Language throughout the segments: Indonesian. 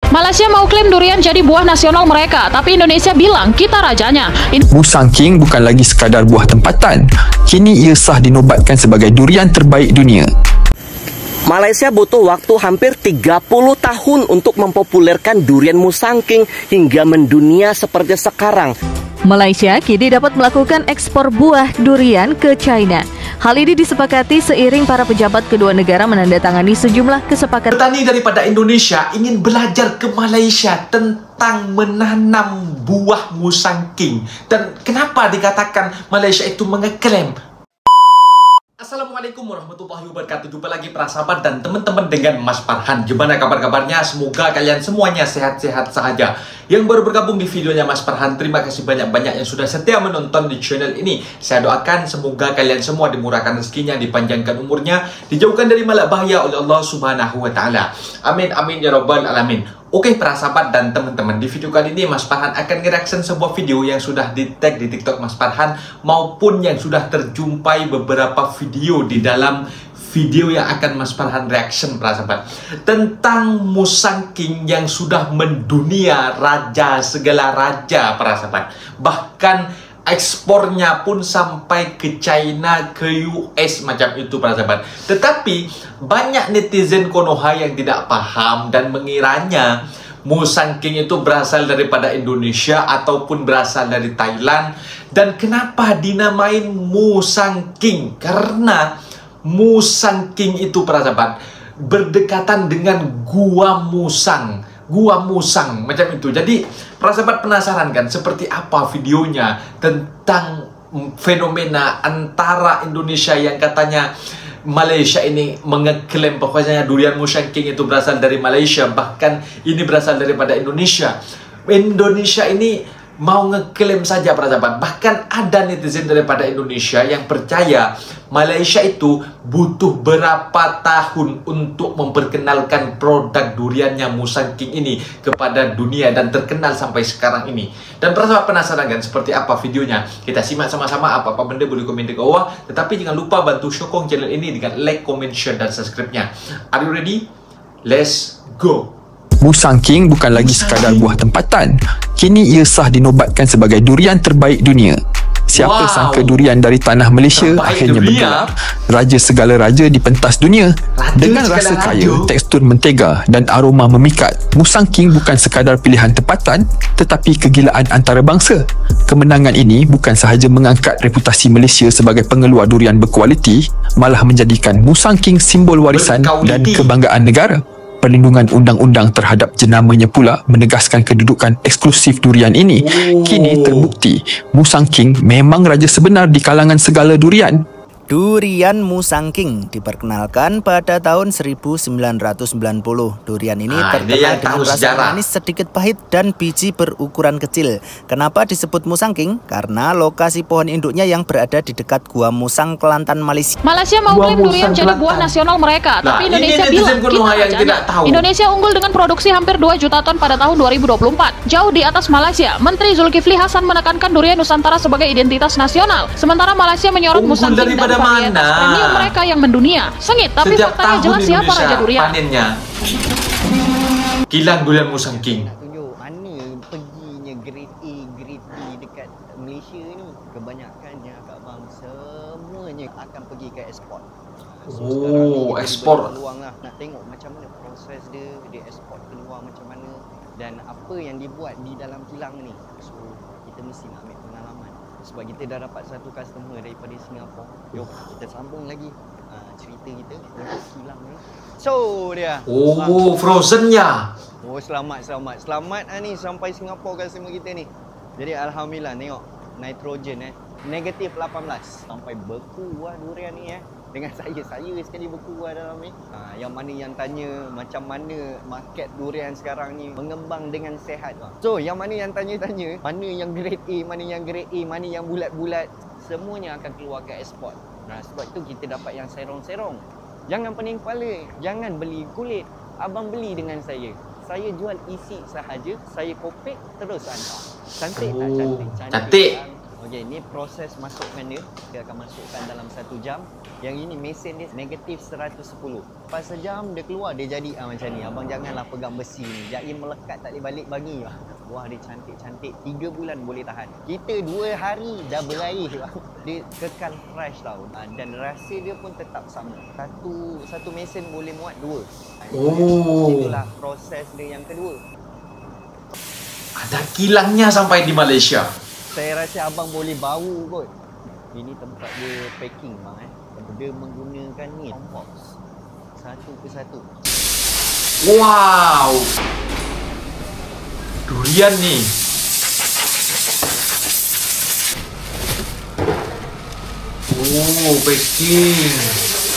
Malaysia mau klaim durian jadi buah nasional mereka, tapi Indonesia bilang kita rajanya. Musang King bukan lagi sekadar buah tempatan. Kini ia sah dinobatkan sebagai durian terbaik dunia. Malaysia butuh waktu hampir 30 tahun untuk mempopulerkan durian Musang King hingga mendunia seperti sekarang. Malaysia kini dapat melakukan ekspor buah durian ke China. Hal ini disepakati seiring para pejabat kedua negara menandatangani sejumlah kesepakatan. Petani daripada Indonesia ingin belajar ke Malaysia tentang menanam buah Musang King. Dan kenapa dikatakan Malaysia itu mengeklaim? Assalamualaikum warahmatullahi wabarakatuh. Jumpa lagi para sahabat dan teman-teman dengan Mas Farhan. Gimana kabar-kabarnya? Semoga kalian semuanya sehat-sehat saja. Yang baru bergabung di videonya Mas Farhan, terima kasih banyak-banyak yang sudah setia menonton di channel ini. Saya doakan semoga kalian semua dimurahkan rezekinya, dipanjangkan umurnya, dijauhkan dari malak bahaya oleh Allah Subhanahu wa taala. Amin amin ya rabbal alamin. Oke para sahabat dan teman-teman, di video kali ini Mas Farhan akan nge-reaction sebuah video yang sudah di-tag di TikTok Mas Farhan maupun yang sudah terjumpai beberapa video di dalam video yang akan Mas Farhan reaction para sahabat, tentang Musang King yang sudah mendunia, raja segala raja para sahabat. Bahkan ekspornya pun sampai ke China, ke US macam itu para sahabat. Tetapi banyak netizen Konoha yang tidak paham dan mengiranya Musang King itu berasal daripada Indonesia ataupun berasal dari Thailand. Dan kenapa dinamain Musang King? Karena Musang King itu para sahabat berdekatan dengan Gua Musang. Gua Musang macam itu. Jadi para sahabat penasaran kan seperti apa videonya tentang fenomena antara Indonesia yang katanya Malaysia ini mengeklaim pokoknya durian Musang King itu berasal dari Malaysia, bahkan ini berasal daripada Indonesia. Indonesia ini mau ngeklaim saja para sahabat. Bahkan ada netizen daripada Indonesia yang percaya Malaysia itu butuh berapa tahun untuk memperkenalkan produk duriannya Musang King ini kepada dunia dan terkenal sampai sekarang ini. Dan para sahabat penasaran kan seperti apa videonya? Kita simak sama-sama. Apa-apa benda boleh komen di bawah. Tetapi jangan lupa bantu sokong channel ini dengan like, comment, share, dan subscribe-nya. Are you ready? Let's go! Musang King bukan lagi sekadar buah tempatan. Kini ia sah dinobatkan sebagai durian terbaik dunia. Siapa sangka durian dari tanah Malaysia akhirnya bergelar raja segala raja di pentas dunia. Dengan rasa kaya, tekstur mentega dan aroma memikat, Musang King bukan sekadar pilihan tempatan tetapi kegilaan antarabangsa. Kemenangan ini bukan sahaja mengangkat reputasi Malaysia sebagai pengeluar durian berkualiti, malah menjadikan Musang King simbol warisan dan kebanggaan negara. Perlindungan undang-undang terhadap jenamanya pula menegaskan kedudukan eksklusif durian ini. Kini terbukti Musang King memang raja sebenar di kalangan segala durian. Durian Musang King diperkenalkan pada tahun 1990. Durian ini terkenal dengan rasa manis sedikit pahit dan biji berukuran kecil. Kenapa disebut Musang King? Karena lokasi pohon induknya yang berada di dekat Gua Musang, Kelantan, Malaysia. Malaysia mau klaim durian jadi buah nasional mereka, tapi Indonesia bilang kita rajanya. Indonesia unggul dengan produksi hampir 2 juta ton pada tahun 2024. Jauh di atas Malaysia. Menteri Zulkifli Hasan menekankan durian Nusantara sebagai identitas nasional. Sementara Malaysia menyorot Musang King dan varietas premium mereka yang mendunia. Sengit, tapi faktanya jelas siapa raja durian. Panennya. Kilang durian Musang King. Tunjuk mana perginya grade A, grade B dekat Malaysia ni. Kebanyakannya kat bang semuanya akan pergi ke ekspor. Oh, ekspor. Peluang lah. Nak tengok macam mana proses dia ekspor keluar macam mana dan apa yang dibuat di dalam kilang ni. So kita mesti nak ambil pengalaman. Sebab kita dah dapat satu customer daripada Singapura. Jom kita sambung lagi cerita kita untuk kilang ni. So dia. Oh, frozennya. Oh, selamat ni sampai Singapura customer kita ni. Jadi alhamdulillah tengok nitrogen negatif 18 sampai beku durian ni dengan saya sekali beku dalam ni. Yang mana yang tanya macam mana market durian sekarang ni mengembang dengan sehat. So yang mana yang tanya mana yang grade A, mana yang grade A, mana yang bulat-bulat, semuanya akan keluar ke ekspor. Sebab itu kita dapat yang serong-serong. Jangan pening kepala, jangan beli kulit. Abang beli dengan saya. Saya jual isi sahaja, saya kopek terus hantar. Cantik tak cantik? Cantik. Okey, ini proses masukkan dia. Dia akan masukkan dalam 1 jam. Yang ini mesin dia negatif 110. Lepas sejam dia keluar, dia jadi macam ni. Abang janganlah pegang besi ni. Jai melekat tak boleh balik bagi. Wah, dia cantik-cantik. 3 bulan boleh tahan. Kita 2 hari dah berair. Dia kekal fresh tau. Dan rasa dia pun tetap sama. Satu mesin boleh muat 2. Itulah proses dia yang kedua. Ada kilangnya sampai di Malaysia. Saya rasa abang boleh bau kot. Ini tempat dia packing bang Dia menggunakan ni box satu persatu. Wow. Durian nih. Oh, packing.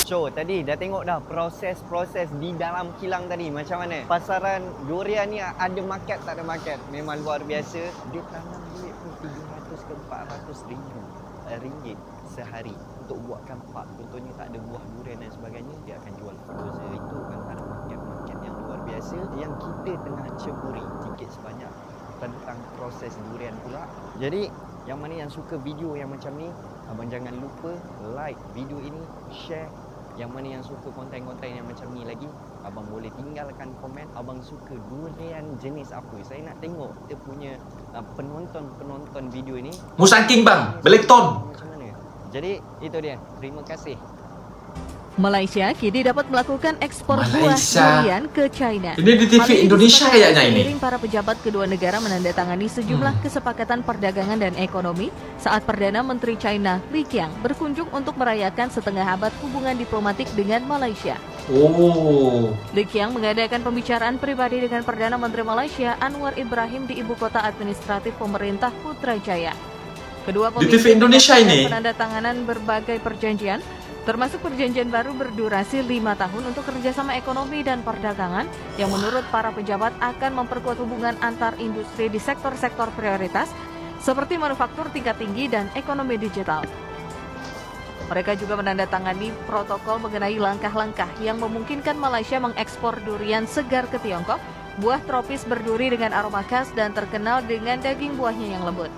So, tadi dah tengok dah proses di dalam kilang tadi macam mana. Pasaran durian ni ada market tak ada market. Memang luar biasa. Dia tanam duit pun 300 ke 400 ribu ringgit sehari untuk buatkan park. Contohnya tak ada buah durian dan sebagainya, dia akan jual frozen. Itu kan ada market yang luar biasa yang kita tengah ceburi sikit sebanyak tentang proses durian pula. Jadi yang mana yang suka video yang macam ni, abang jangan lupa like video ini, share. Yang mana yang suka konten-konten yang macam ni lagi, abang boleh tinggalkan komen. Abang suka durian jenis apa? Saya nak tengok kita punya penonton video ini. Musangking bang, Blackton. Macam mana? Jadi itu dia. Terima kasih. Malaysia kini dapat melakukan ekspor buah durian ke China. Ini di TV Indonesia kayaknya ini. Seiring para pejabat kedua negara menandatangani sejumlah kesepakatan perdagangan dan ekonomi saat Perdana Menteri China Li Qiang berkunjung untuk merayakan setengah abad hubungan diplomatik dengan Malaysia. Li Qiang mengadakan pembicaraan pribadi dengan Perdana Menteri Malaysia Anwar Ibrahim di ibu kota administratif pemerintah Putrajaya. Kedua pemimpin menandatanganan berbagai perjanjian, termasuk perjanjian baru berdurasi 5 tahun untuk kerjasama ekonomi dan perdagangan yang menurut para pejabat akan memperkuat hubungan antar industri di sektor-sektor prioritas seperti manufaktur tingkat tinggi dan ekonomi digital. Mereka juga menandatangani protokol mengenai langkah-langkah yang memungkinkan Malaysia mengekspor durian segar ke Tiongkok, buah tropis berduri dengan aroma khas dan terkenal dengan daging buahnya yang lembut.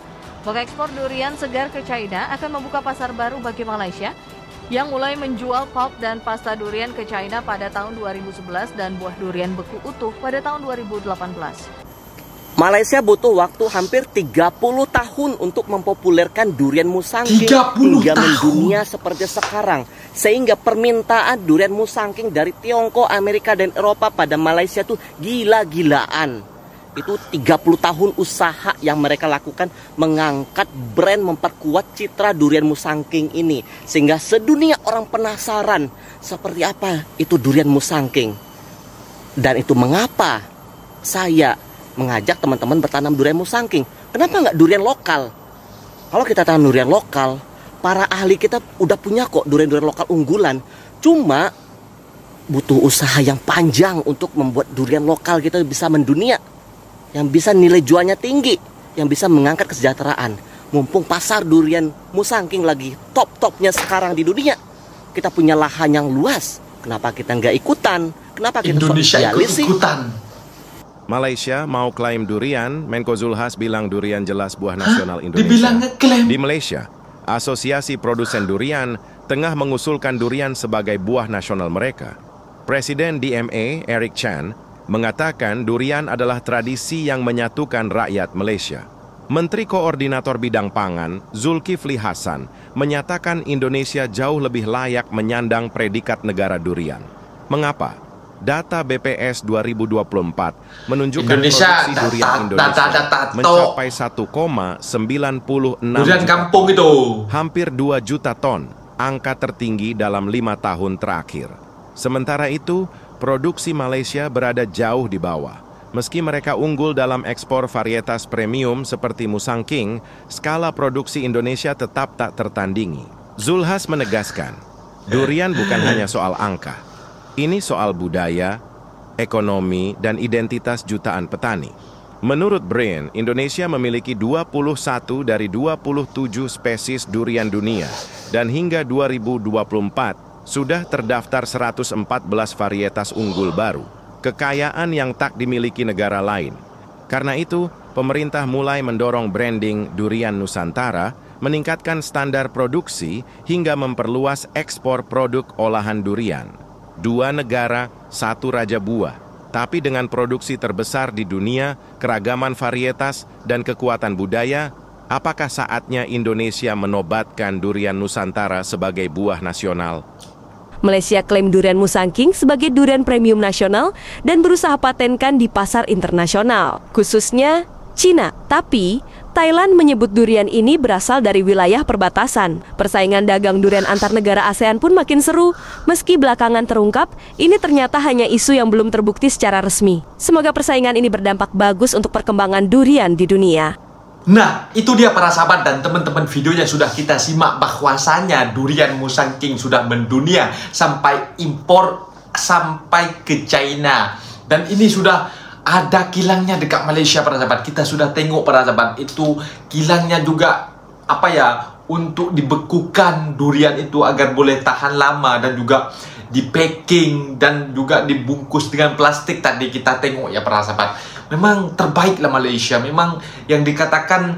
Mengekspor durian segar ke China akan membuka pasar baru bagi Malaysia yang mulai menjual pulp dan pasta durian ke China pada tahun 2011 dan buah durian beku utuh pada tahun 2018. Malaysia butuh waktu hampir 30 tahun untuk mempopulerkan durian musangking hingga mendunia seperti sekarang. Sehingga permintaan durian musangking dari Tiongkok, Amerika, dan Eropa pada Malaysia tuh gila-gilaan. Itu 30 tahun usaha yang mereka lakukan mengangkat brand, memperkuat citra durian musangking ini. Sehingga sedunia orang penasaran seperti apa itu durian musangking. Dan itu mengapa saya mengajak teman-teman bertanam durian musangking. Kenapa nggak durian lokal? Kalau kita tanam durian lokal, para ahli kita udah punya kok durian-durian lokal unggulan. Cuma butuh usaha yang panjang untuk membuat durian lokal kita bisa mendunia, yang bisa nilai jualnya tinggi, yang bisa mengangkat kesejahteraan. Mumpung pasar durian musangking lagi top-topnya sekarang di dunia, kita punya lahan yang luas. Kenapa kita nggak ikutan? Kenapa kita sosialis sih? Malaysia mau klaim durian, Menko Zulhas bilang durian jelas buah nasional Indonesia. Dibilang ngeklaim. Di Malaysia, Asosiasi Produsen Durian tengah mengusulkan durian sebagai buah nasional mereka. Presiden DMA, Eric Chan, mengatakan durian adalah tradisi yang menyatukan rakyat Malaysia. Menteri Koordinator Bidang Pangan, Zulkifli Hasan, menyatakan Indonesia jauh lebih layak menyandang predikat negara durian. Mengapa? Data BPS 2024 menunjukkan produksi durian Indonesia mencapai 1,96 durian kampung itu. Hampir 2 juta ton, angka tertinggi dalam 5 tahun terakhir. Sementara itu, produksi Malaysia berada jauh di bawah. Meski mereka unggul dalam ekspor varietas premium seperti musangking, skala produksi Indonesia tetap tak tertandingi. Zulhas menegaskan, durian bukan hanya soal angka. Ini soal budaya, ekonomi, dan identitas jutaan petani. Menurut BRAIN, Indonesia memiliki 21 dari 27 spesies durian dunia, dan hingga 2024 sudah terdaftar 114 varietas unggul baru, kekayaan yang tak dimiliki negara lain. Karena itu, pemerintah mulai mendorong branding durian Nusantara meningkatkan standar produksi hingga memperluas ekspor produk olahan durian. 2 negara, 1 raja buah. Tapi dengan produksi terbesar di dunia, keragaman varietas, dan kekuatan budaya, apakah saatnya Indonesia menobatkan durian Nusantara sebagai buah nasional? Malaysia klaim durian Musangking sebagai durian premium nasional dan berusaha patenkan di pasar internasional, khususnya Cina. Tapi, Thailand menyebut durian ini berasal dari wilayah perbatasan. Persaingan dagang durian antar negara ASEAN pun makin seru, meski belakangan terungkap, ini ternyata hanya isu yang belum terbukti secara resmi. Semoga persaingan ini berdampak bagus untuk perkembangan durian di dunia. Nah, itu dia para sahabat dan teman-teman, videonya sudah kita simak bahwasanya durian Musangking sudah mendunia sampai impor sampai ke China. Dan ini sudah ada kilangnya dekat Malaysia para sahabat. Kita sudah tengok para sahabat, itu kilangnya juga untuk dibekukan durian itu agar boleh tahan lama dan juga di packing dan juga dibungkus dengan plastik. Tadi kita tengok ya para sahabat. Memang terbaiklah Malaysia. Memang yang dikatakan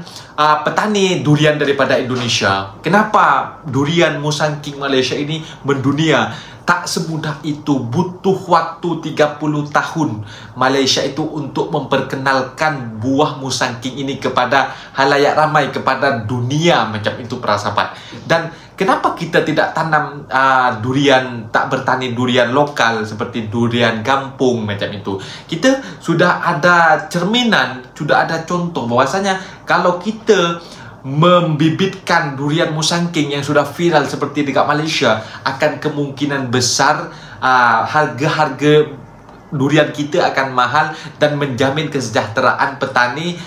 petani durian daripada Indonesia. Kenapa durian Musangking Malaysia ini mendunia? Tak semudah itu, butuh waktu 30 tahun Malaysia itu untuk memperkenalkan buah Musangking ini kepada halayak ramai, kepada dunia macam itu para sahabat. Dan kenapa kita tidak tanam durian, tak bertani durian lokal seperti durian kampung macam itu? Kita sudah ada cerminan, sudah ada contoh bahwasanya kalau kita membibitkan durian Musangking yang sudah viral seperti dekat Malaysia, akan kemungkinan besar harga-harga durian kita akan mahal dan menjamin kesejahteraan petani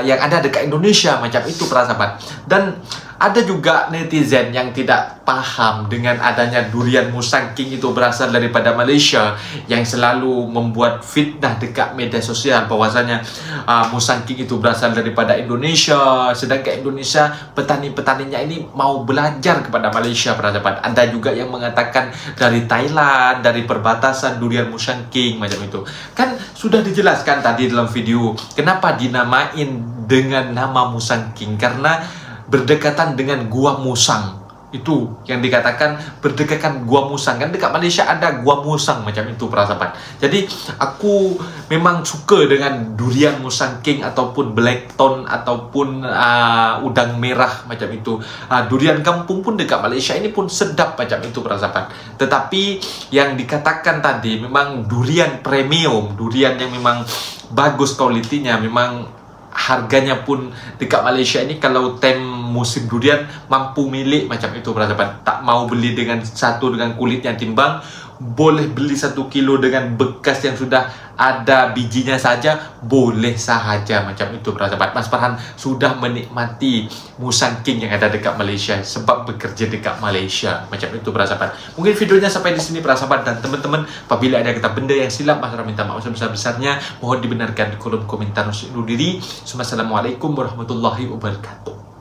yang ada dekat Indonesia macam itu para sahabat. Dan ada juga netizen yang tidak paham dengan adanya durian Musangking itu berasal daripada Malaysia, yang selalu membuat fitnah dekat media sosial bahwasanya Musangking itu berasal daripada Indonesia, sedangkan Indonesia petani-petaninya ini mau belajar kepada Malaysia para sahabat. Ada juga yang mengatakan dari Thailand, dari perbatasan durian Musangking macam itu. Kan sudah dijelaskan tadi dalam video kenapa dinamain dengan nama Musangking, karena berdekatan dengan Gua Musang. Itu yang dikatakan berdekatan Gua Musang. Kan dekat Malaysia ada Gua Musang macam itu para sahabat. Jadi aku memang suka dengan durian Musangking ataupun blackthorn ataupun udang merah macam itu. Durian kampung pun dekat Malaysia ini pun sedap macam itu para sahabat. Tetapi yang dikatakan tadi memang durian premium, durian yang memang bagus kualitinya, memang harganya pun dekat Malaysia ini kalau musim durian mampu milik macam itu para sahabat. Tak mau beli dengan kulit yang timbang, boleh beli 1 kilo dengan bekas yang sudah ada bijinya saja, boleh sahaja macam itu para sahabat. Mas Farhan sudah menikmati Musangking yang ada dekat Malaysia sebab bekerja dekat Malaysia macam itu para sahabat. Mungkin videonya sampai di sini para sahabat, dan teman-teman apabila ada kata benda yang silap, Mas Farhan minta maaf sebesar-besarnya, mohon dibenarkan di kolom komentar. Assalamualaikum warahmatullahi wabarakatuh.